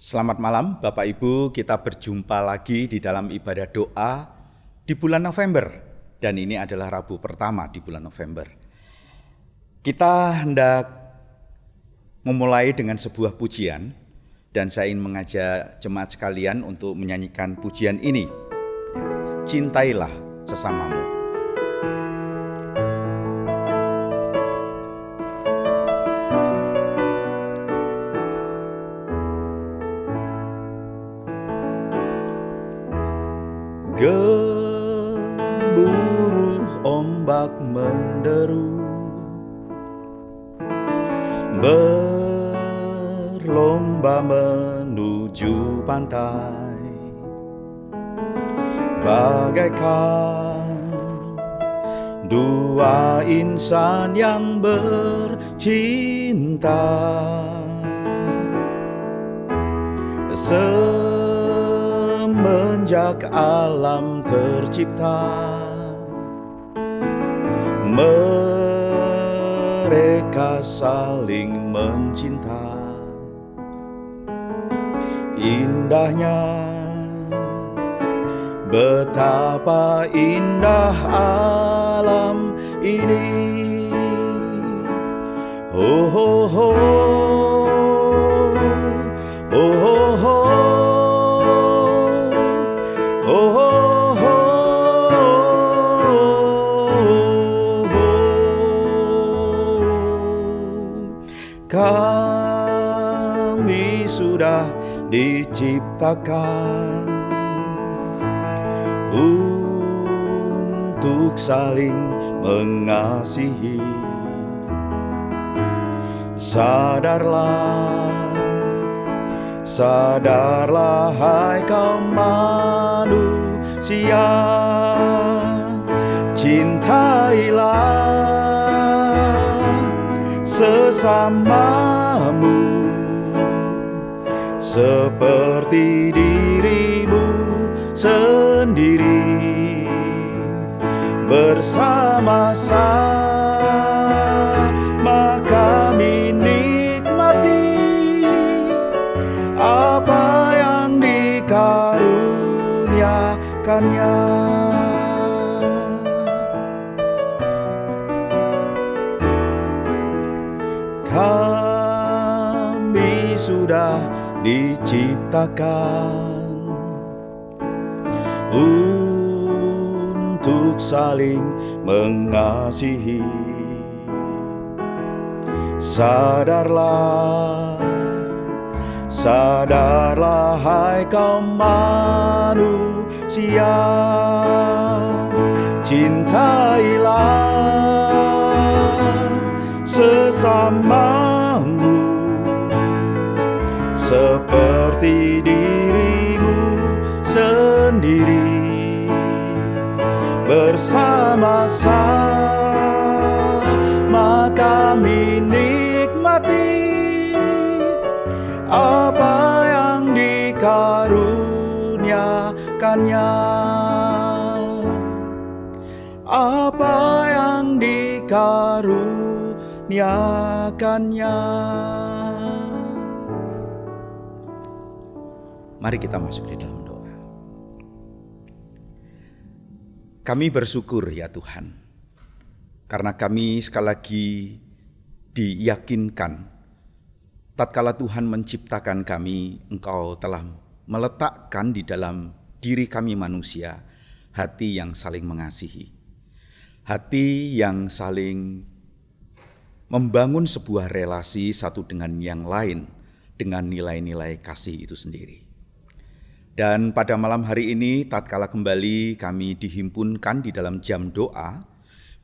Selamat malam Bapak Ibu, kita berjumpa lagi di dalam ibadah doa di bulan November. Dan ini adalah Rabu pertama di bulan November. Kita hendak memulai dengan sebuah pujian, dan saya ingin mengajak jemaat sekalian untuk menyanyikan pujian ini. Cintailah sesamamu. Gemuruh ombak menderu, berlomba menuju pantai, bagaikan dua insan yang bercinta. Semenjak alam tercipta, mereka saling mencinta. Indahnya, betapa indah alam ini. Oh, oh, oh, oh, oh, oh. Kami sudah diciptakan untuk saling mengasihi. Sadarlah, sadarlah hai kaum manusia, cintailah sesamamu seperti dirimu sendiri. Bersama-sama kami nikmati apa yang dikaruniakannya. Kami sudah diciptakan untuk saling mengasihi. Sadarlah, sadarlah hai kaum manusia, cintailah sesamamu seperti dirimu sendiri. Bersama-sama kami nikmati apa yang dikaruniakannya. Apa yang dikaruniakannya. Mari kita masuk di dalam doa. Kami bersyukur ya Tuhan, karena kami sekali lagi diyakinkan tatkala Tuhan menciptakan kami, Engkau telah meletakkan di dalam diri kami manusia hati yang saling mengasihi, hati yang saling membangun sebuah relasi satu dengan yang lain dengan nilai-nilai kasih itu sendiri. Dan pada malam hari ini, tatkala kembali kami dihimpunkan di dalam jam doa,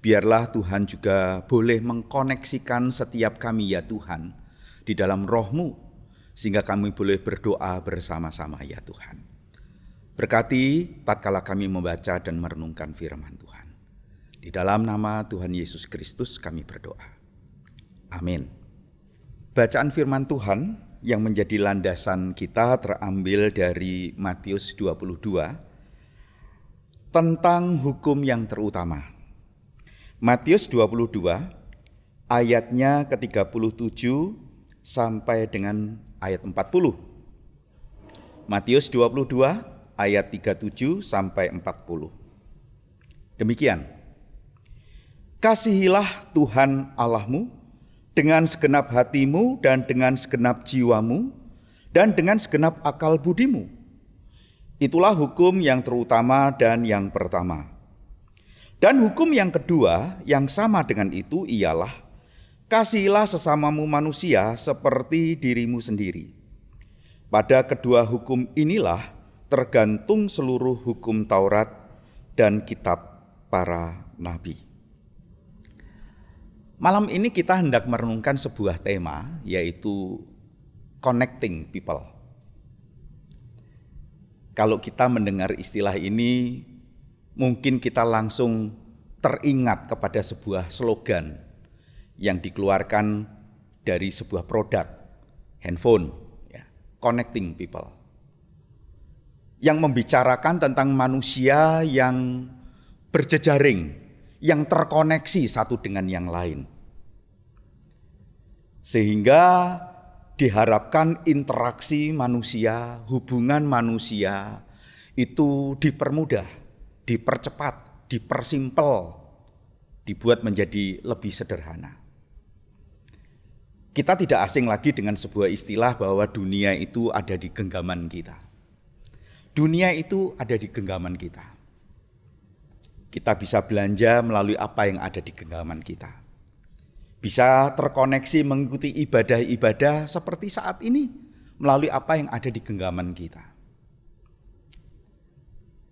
biarlah Tuhan juga boleh mengkoneksikan setiap kami ya Tuhan di dalam roh-Mu, sehingga kami boleh berdoa bersama-sama ya Tuhan. Berkati tatkala kami membaca dan merenungkan firman Tuhan. Di dalam nama Tuhan Yesus Kristus kami berdoa. Amin. Bacaan firman Tuhan yang menjadi landasan kita terambil dari Matius 22 tentang hukum yang terutama. Matius 22 ayatnya ke-37 sampai dengan ayat 40. Matius 22 ayat 37 sampai 40. Demikian. Kasihilah Tuhan Allahmu dengan segenap hatimu dan dengan segenap jiwamu dan dengan segenap akal budimu. Itulah hukum yang terutama dan yang pertama. Dan hukum yang kedua yang sama dengan itu ialah kasihilah sesamamu manusia seperti dirimu sendiri. Pada kedua hukum inilah tergantung seluruh hukum Taurat dan kitab para nabi. Malam ini kita hendak merenungkan sebuah tema, yaitu connecting people. Kalau kita mendengar istilah ini, mungkin kita langsung teringat kepada sebuah slogan yang dikeluarkan dari sebuah produk handphone, connecting people, yang membicarakan tentang manusia yang berjejaring, yang terkoneksi satu dengan yang lain, sehingga diharapkan interaksi manusia, hubungan manusia itu dipermudah, dipercepat, dipersimpel, dibuat menjadi lebih sederhana. Kita tidak asing lagi dengan sebuah istilah bahwa dunia itu ada di genggaman kita. Dunia itu ada di genggaman kita. Kita bisa belanja melalui apa yang ada di genggaman kita. Bisa terkoneksi mengikuti ibadah-ibadah seperti saat ini melalui apa yang ada di genggaman kita.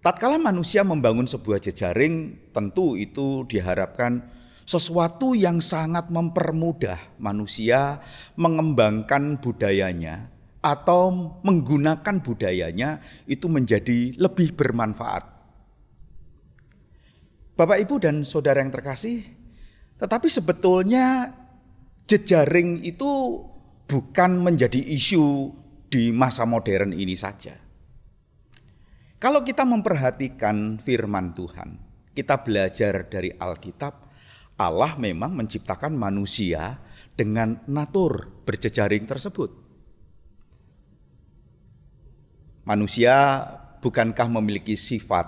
Tatkala manusia membangun sebuah jejaring, tentu itu diharapkan sesuatu yang sangat mempermudah manusia mengembangkan budayanya atau menggunakan budayanya itu menjadi lebih bermanfaat. Bapak, Ibu, dan saudara yang terkasih, tetapi sebetulnya jejaring itu bukan menjadi isu di masa modern ini saja. Kalau kita memperhatikan firman Tuhan, kita belajar dari Alkitab, Allah memang menciptakan manusia dengan natur berjejaring tersebut. Manusia bukankah memiliki sifat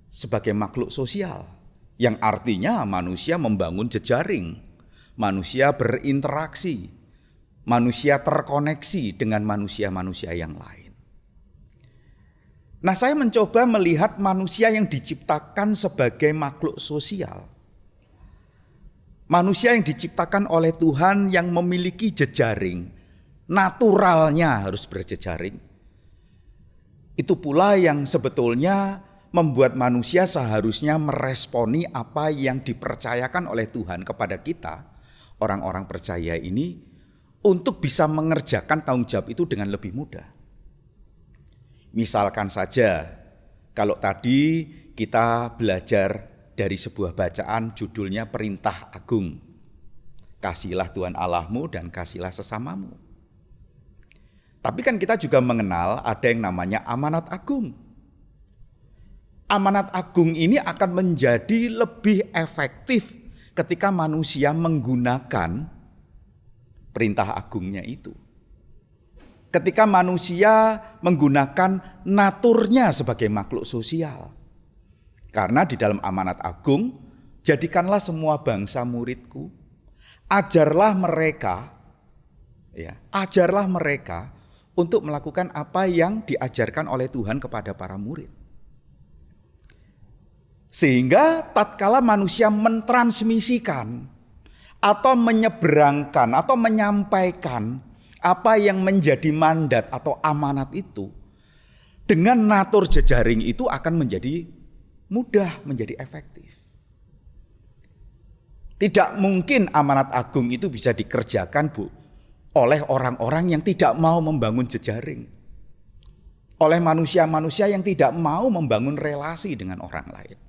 sebagai makhluk sosial, yang artinya manusia membangun jejaring, manusia berinteraksi, manusia terkoneksi dengan manusia-manusia yang lain. Nah, saya mencoba melihat manusia yang diciptakan sebagai makhluk sosial. Manusia yang diciptakan oleh Tuhan yang memiliki jejaring, naturalnya harus berjejaring. Itu pula yang sebetulnya membuat manusia seharusnya meresponi apa yang dipercayakan oleh Tuhan kepada kita, orang-orang percaya ini, untuk bisa mengerjakan tanggung jawab itu dengan lebih mudah. Misalkan saja, kalau tadi kita belajar dari sebuah bacaan judulnya Perintah Agung. Kasihilah Tuhan Allahmu dan kasihilah sesamamu. Tapi kan kita juga mengenal ada yang namanya amanat agung. Amanat agung ini akan menjadi lebih efektif ketika manusia menggunakan perintah agungnya itu. Ketika manusia menggunakan naturnya sebagai makhluk sosial. Karena di dalam amanat agung, jadikanlah semua bangsa muridku, ajarlah mereka untuk melakukan apa yang diajarkan oleh Tuhan kepada para murid. Sehingga tatkala manusia mentransmisikan atau menyeberangkan atau menyampaikan apa yang menjadi mandat atau amanat itu, dengan natur jejaring itu akan menjadi mudah, menjadi efektif. Tidak mungkin amanat agung itu bisa dikerjakan oleh orang-orang yang tidak mau membangun jejaring. Oleh manusia-manusia yang tidak mau membangun relasi dengan orang lain.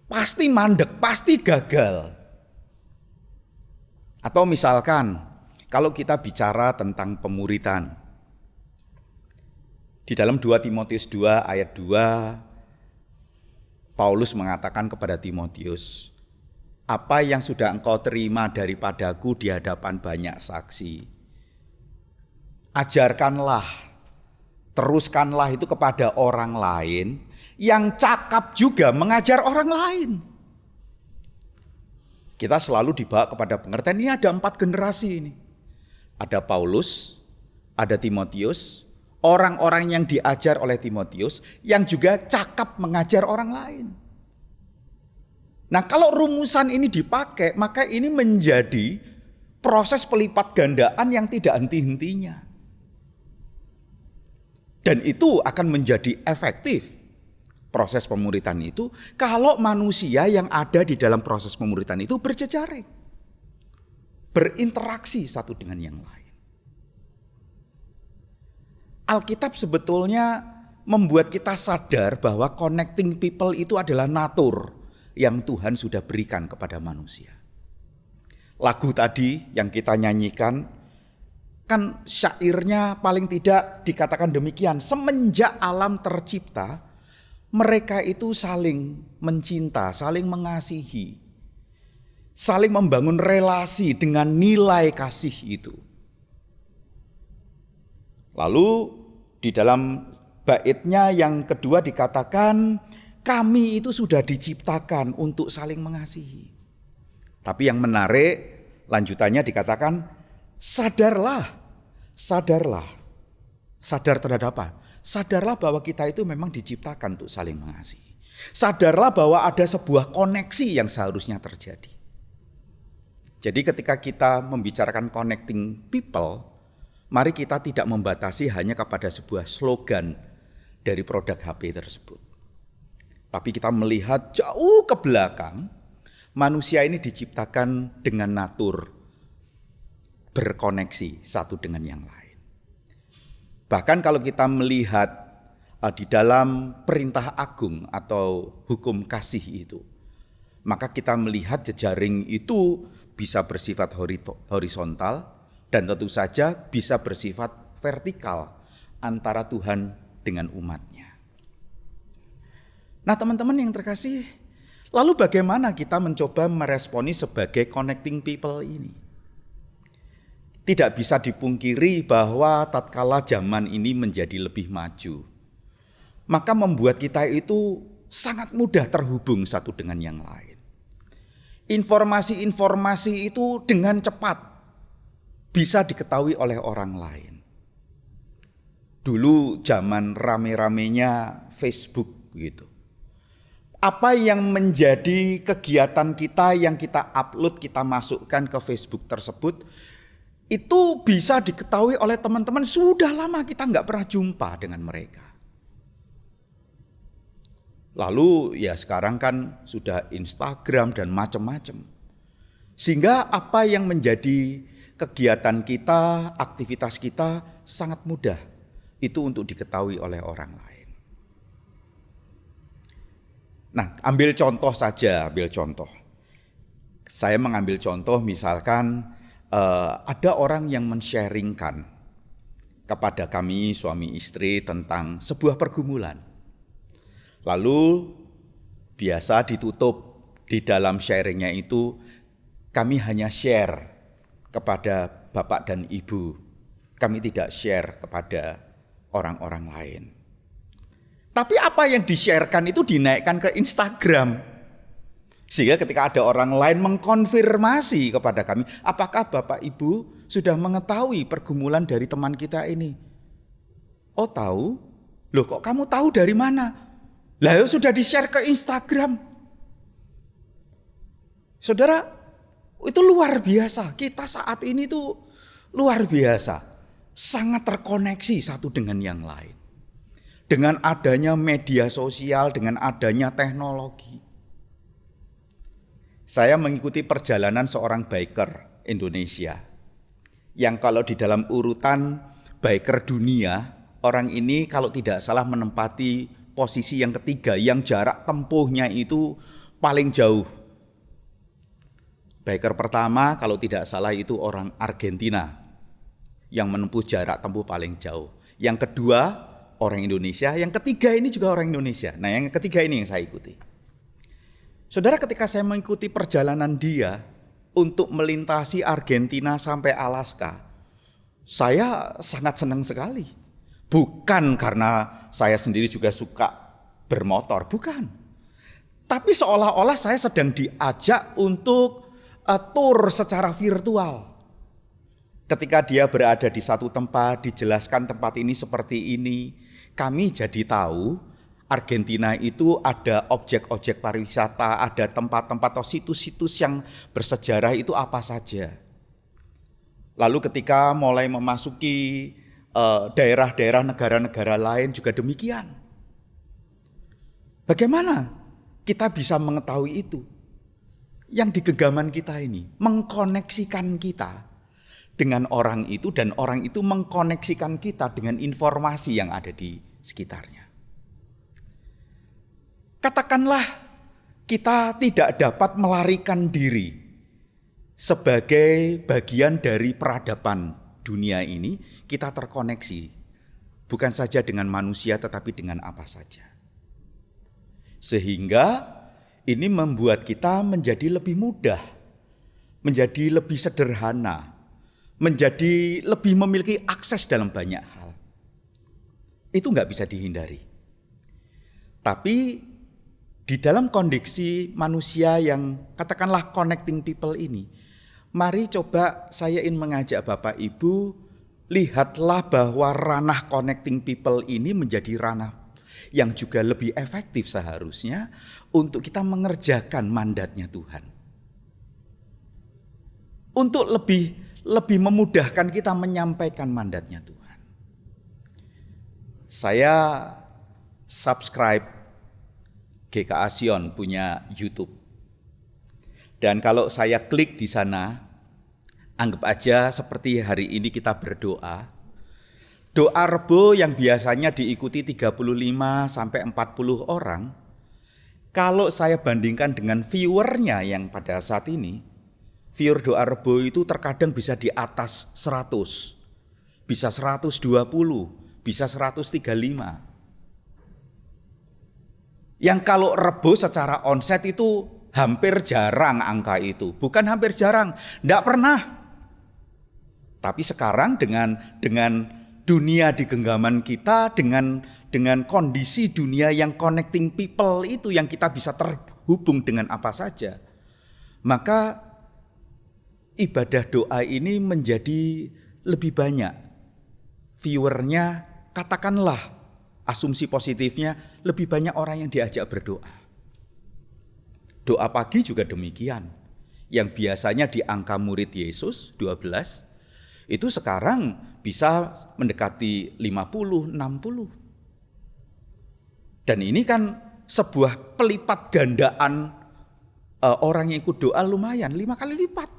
Pasti mandek, pasti gagal. Atau misalkan, kalau kita bicara tentang pemuritan. Di dalam 2 Timotius 2 ayat 2, Paulus mengatakan kepada Timotius, apa yang sudah engkau terima daripadaku di hadapan banyak saksi, ajarkanlah Teruskanlah itu kepada orang lain yang cakap juga mengajar orang lain. Kita selalu dibawa kepada pengertian, ini ada 4 generasi ini. Ada Paulus, ada Timotius, orang-orang yang diajar oleh Timotius, yang juga cakap mengajar orang lain. Nah, kalau rumusan ini dipakai, maka ini menjadi proses pelipat gandaan yang tidak henti-hentinya. Dan itu akan menjadi efektif. Proses pemuritan itu kalau manusia yang ada di dalam proses pemuritan itu berjejaring, berinteraksi satu dengan yang lain. Alkitab sebetulnya membuat kita sadar bahwa connecting people itu adalah natur yang Tuhan sudah berikan kepada manusia. Lagu tadi yang kita nyanyikan kan syairnya paling tidak dikatakan demikian, semenjak alam tercipta mereka itu saling mencinta, saling mengasihi, saling membangun relasi dengan nilai kasih itu. Lalu di dalam baitnya yang kedua dikatakan, kami itu sudah diciptakan untuk saling mengasihi. Tapi yang menarik, lanjutannya dikatakan, sadarlah. Sadar terhadap apa? Sadarlah bahwa kita itu memang diciptakan untuk saling mengasihi. Sadarlah bahwa ada sebuah koneksi yang seharusnya terjadi. Jadi ketika kita membicarakan connecting people, mari kita tidak membatasi hanya kepada sebuah slogan dari produk HP tersebut. Tapi kita melihat jauh ke belakang, manusia ini diciptakan dengan natur berkoneksi satu dengan yang lain. Bahkan kalau kita melihat di dalam perintah agung atau hukum kasih itu, maka kita melihat jejaring itu bisa bersifat horizontal dan tentu saja bisa bersifat vertikal antara Tuhan dengan umatnya. Nah teman-teman yang terkasih, lalu bagaimana kita mencoba meresponi sebagai connecting people ini? Tidak bisa dipungkiri bahwa tatkala zaman ini menjadi lebih maju, maka membuat kita itu sangat mudah terhubung satu dengan yang lain. Informasi-informasi itu dengan cepat bisa diketahui oleh orang lain. Dulu zaman rame-ramenya Facebook gitu. Apa yang menjadi kegiatan kita yang kita upload, kita masukkan ke Facebook tersebut, itu bisa diketahui oleh teman-teman sudah lama kita nggak pernah jumpa dengan mereka. Lalu ya sekarang kan sudah Instagram dan macam-macam. Sehingga apa yang menjadi kegiatan kita, aktivitas kita sangat mudah itu untuk diketahui oleh orang lain. Nah, ambil contoh saja, Saya mengambil contoh misalkan ada orang yang men-sharingkan kepada kami suami istri tentang sebuah pergumulan. Lalu biasa ditutup di dalam sharingnya itu, kami hanya share kepada bapak dan ibu. Kami tidak share kepada orang-orang lain. Tapi apa yang di-sharekan itu dinaikkan ke Instagram. Sehingga ketika ada orang lain mengkonfirmasi kepada kami, apakah Bapak Ibu sudah mengetahui pergumulan dari teman kita ini? Oh tahu? Loh kok kamu tahu dari mana? Lah ya sudah di-share ke Instagram. Saudara, itu luar biasa. Kita saat ini tuh luar biasa. Sangat terkoneksi satu dengan yang lain. Dengan adanya media sosial, dengan adanya teknologi. Saya mengikuti perjalanan seorang biker Indonesia yang kalau di dalam urutan biker dunia, orang ini kalau tidak salah menempati posisi yang ketiga yang jarak tempuhnya itu paling jauh. Biker pertama kalau tidak salah itu orang Argentina yang menempuh jarak tempuh paling jauh. Yang kedua orang Indonesia, yang ketiga ini juga orang Indonesia. Nah yang ketiga ini yang saya ikuti. Saudara, ketika saya mengikuti perjalanan dia untuk melintasi Argentina sampai Alaska, saya sangat senang sekali. Bukan karena saya sendiri juga suka bermotor, bukan. Tapi seolah-olah saya sedang diajak untuk tur secara virtual. Ketika dia berada di satu tempat, dijelaskan tempat ini seperti ini, kami jadi tahu Argentina itu ada objek-objek pariwisata, ada tempat-tempat atau situs-situs yang bersejarah itu apa saja. Lalu ketika mulai memasuki daerah-daerah negara-negara lain juga demikian. Bagaimana kita bisa mengetahui itu? Yang di genggaman kita ini mengkoneksikan kita dengan orang itu, dan orang itu mengkoneksikan kita dengan informasi yang ada di sekitarnya. Katakanlah kita tidak dapat melarikan diri sebagai bagian dari peradaban dunia ini, kita terkoneksi bukan saja dengan manusia tetapi dengan apa saja. Sehingga ini membuat kita menjadi lebih mudah, menjadi lebih sederhana, menjadi lebih memiliki akses dalam banyak hal. Itu nggak bisa dihindari. Tapi di dalam kondisi manusia yang katakanlah connecting people ini, mari coba saya ingin mengajak Bapak Ibu, lihatlah bahwa ranah connecting people ini menjadi ranah yang juga lebih efektif seharusnya untuk kita mengerjakan mandatnya Tuhan. Untuk lebih memudahkan kita menyampaikan mandatnya Tuhan. Saya subscribe GKA Sion punya YouTube. Dan kalau saya klik di sana, anggap aja seperti hari ini kita berdoa. Doa Rebo yang biasanya diikuti 35 sampai 40 orang, kalau saya bandingkan dengan viewernya yang pada saat ini, viewer doa Rebo itu terkadang bisa di atas 100, bisa 120, bisa 135. Yang kalau Rebo secara onset itu hampir jarang angka itu. Bukan hampir jarang, enggak pernah. Tapi sekarang dengan dunia di genggaman kita, dengan kondisi dunia yang connecting people itu, yang kita bisa terhubung dengan apa saja, maka ibadah doa ini menjadi lebih banyak. Viewernya, katakanlah asumsi positifnya, lebih banyak orang yang diajak berdoa. Doa pagi juga demikian. Yang biasanya di angka murid Yesus 12, itu sekarang bisa mendekati 50, 60. Dan ini kan sebuah pelipat gandaan orang yang ikut doa lumayan, 5 kali lipat.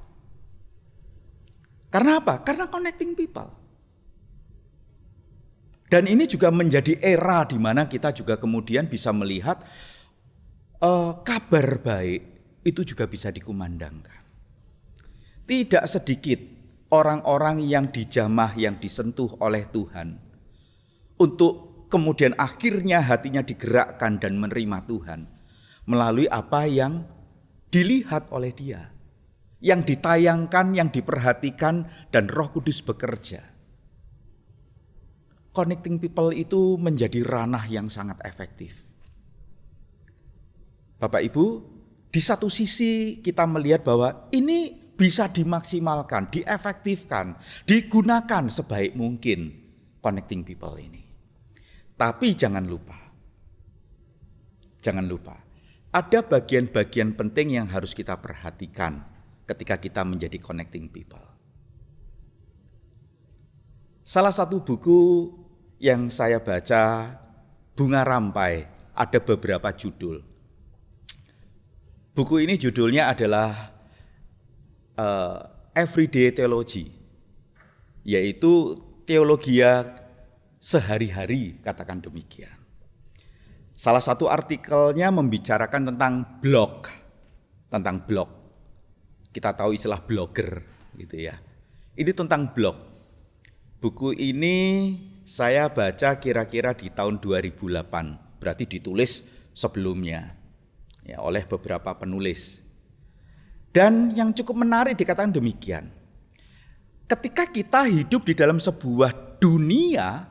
Karena apa? Karena connecting people. Dan ini juga menjadi era di mana kita juga kemudian bisa melihat kabar baik itu juga bisa dikumandangkan. Tidak sedikit orang-orang yang dijamah, yang disentuh oleh Tuhan, untuk kemudian akhirnya hatinya digerakkan dan menerima Tuhan melalui apa yang dilihat oleh dia, yang ditayangkan, yang diperhatikan, dan Roh Kudus bekerja. Connecting people itu menjadi ranah yang sangat efektif. Bapak Ibu, di satu sisi kita melihat bahwa ini bisa dimaksimalkan, diefektifkan, digunakan sebaik mungkin connecting people ini. Tapi jangan lupa, ada bagian-bagian penting yang harus kita perhatikan ketika kita menjadi connecting people. Salah satu buku yang saya baca, Bunga Rampai, ada beberapa judul. Buku ini judulnya adalah Everyday Theology, yaitu teologia sehari-hari, katakan demikian. Salah satu artikelnya membicarakan tentang blog. Kita tahu istilah blogger gitu ya. Ini tentang blog. Buku ini saya baca kira-kira di tahun 2008, berarti ditulis sebelumnya ya, oleh beberapa penulis. Dan yang cukup menarik dikatakan demikian. Ketika kita hidup di dalam sebuah dunia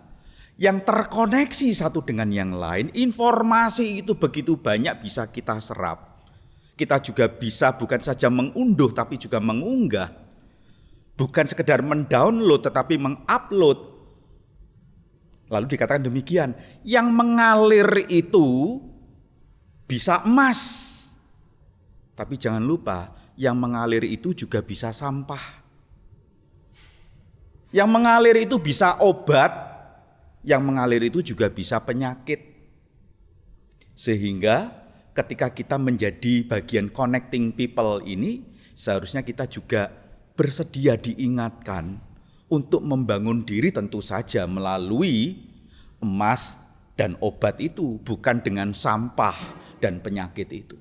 yang terkoneksi satu dengan yang lain. Informasi itu begitu banyak bisa kita serap. Kita juga bisa bukan saja mengunduh tapi juga mengunggah. Bukan sekedar mendownload tetapi mengupload. Lalu dikatakan demikian, yang mengalir itu bisa emas. Tapi jangan lupa, yang mengalir itu juga bisa sampah. Yang mengalir itu bisa obat, yang mengalir itu juga bisa penyakit. Sehingga ketika kita menjadi bagian connecting people ini, seharusnya kita juga bersedia diingatkan untuk membangun diri tentu saja melalui emas dan obat itu, bukan dengan sampah dan penyakit itu.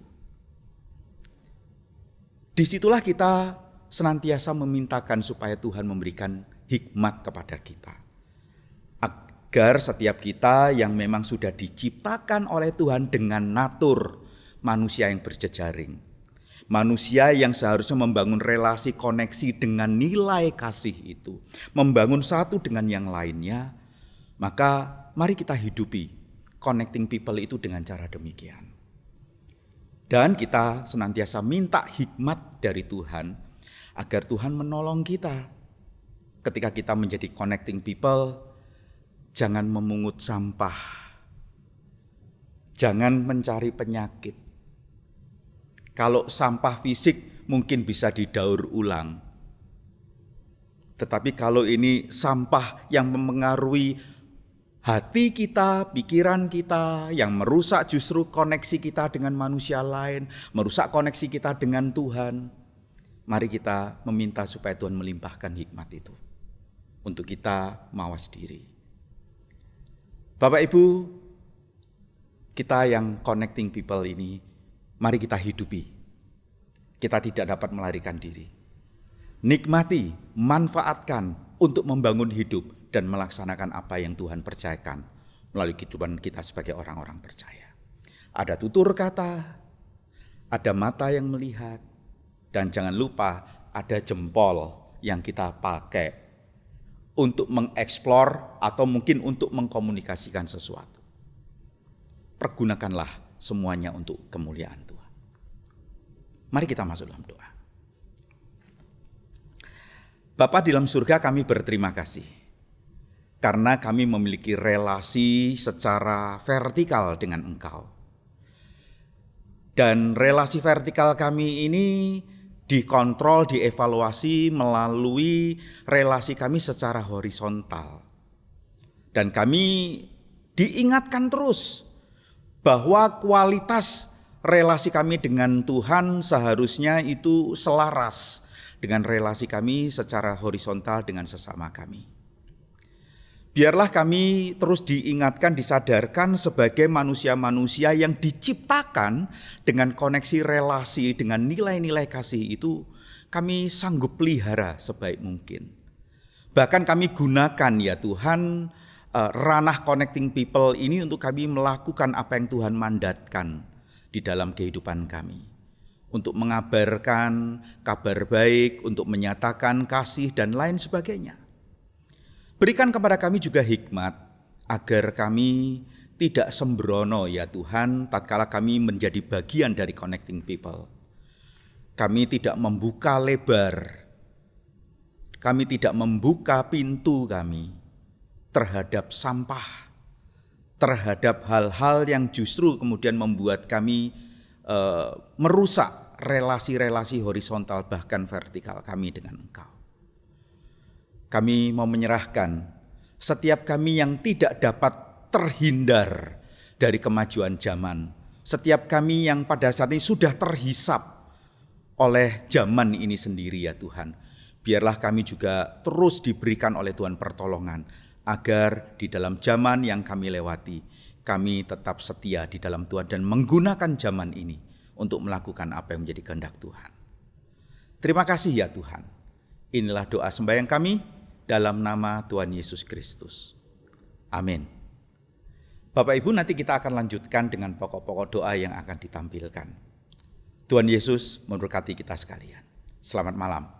Disitulah kita senantiasa memintakan supaya Tuhan memberikan hikmat kepada kita. Agar setiap kita yang memang sudah diciptakan oleh Tuhan dengan natur manusia yang berjejaring. Manusia yang seharusnya membangun relasi koneksi dengan nilai kasih itu. Membangun satu dengan yang lainnya. Maka mari kita hidupi connecting people itu dengan cara demikian. Dan kita senantiasa minta hikmat dari Tuhan. Agar Tuhan menolong kita. Ketika kita menjadi connecting people, jangan memungut sampah. Jangan mencari penyakit. Kalau sampah fisik mungkin bisa didaur ulang. Tetapi kalau ini sampah yang mempengaruhi hati kita, pikiran kita, yang merusak justru koneksi kita dengan manusia lain, merusak koneksi kita dengan Tuhan, mari kita meminta supaya Tuhan melimpahkan hikmat itu untuk kita mawas diri. Bapak Ibu, kita yang connecting people ini, mari kita hidupi. Kita tidak dapat melarikan diri. Nikmati, manfaatkan untuk membangun hidup dan melaksanakan apa yang Tuhan percayakan melalui kehidupan kita sebagai orang-orang percaya. Ada tutur kata, ada mata yang melihat, dan jangan lupa ada jempol yang kita pakai untuk mengeksplor atau mungkin untuk mengkomunikasikan sesuatu. Pergunakanlah semuanya untuk kemuliaan Tuhan. Mari kita masuk dalam doa. Bapa di dalam surga, kami berterima kasih karena kami memiliki relasi secara vertikal dengan Engkau. Dan relasi vertikal kami ini dikontrol, dievaluasi melalui relasi kami secara horizontal. Dan kami diingatkan terus bahwa kualitas relasi kami dengan Tuhan seharusnya itu selaras dengan relasi kami secara horizontal dengan sesama kami. Biarlah kami terus diingatkan, disadarkan sebagai manusia-manusia yang diciptakan dengan koneksi relasi, dengan nilai-nilai kasih itu kami sanggup pelihara sebaik mungkin. Bahkan kami gunakan ya Tuhan ranah connecting people ini untuk kami melakukan apa yang Tuhan mandatkan di dalam kehidupan kami. Untuk mengabarkan kabar baik, untuk menyatakan kasih dan lain sebagainya. Berikan kepada kami juga hikmat agar kami tidak sembrono ya Tuhan tatkala kami menjadi bagian dari connecting people. Kami tidak membuka lebar, kami tidak membuka pintu kami terhadap sampah, terhadap hal-hal yang justru kemudian membuat kami merusak relasi-relasi horizontal bahkan vertikal kami dengan Engkau. Kami mau menyerahkan setiap kami yang tidak dapat terhindar dari kemajuan zaman, setiap kami yang pada saat ini sudah terhisap oleh zaman ini sendiri ya Tuhan. Biarlah kami juga terus diberikan oleh Tuhan pertolongan agar di dalam zaman yang kami lewati, kami tetap setia di dalam Tuhan dan menggunakan zaman ini untuk melakukan apa yang menjadi kehendak Tuhan. Terima kasih ya Tuhan. Inilah doa sembahyang kami dalam nama Tuhan Yesus Kristus. Amin. Bapak Ibu, nanti kita akan lanjutkan dengan pokok-pokok doa yang akan ditampilkan. Tuhan Yesus memberkati kita sekalian. Selamat malam.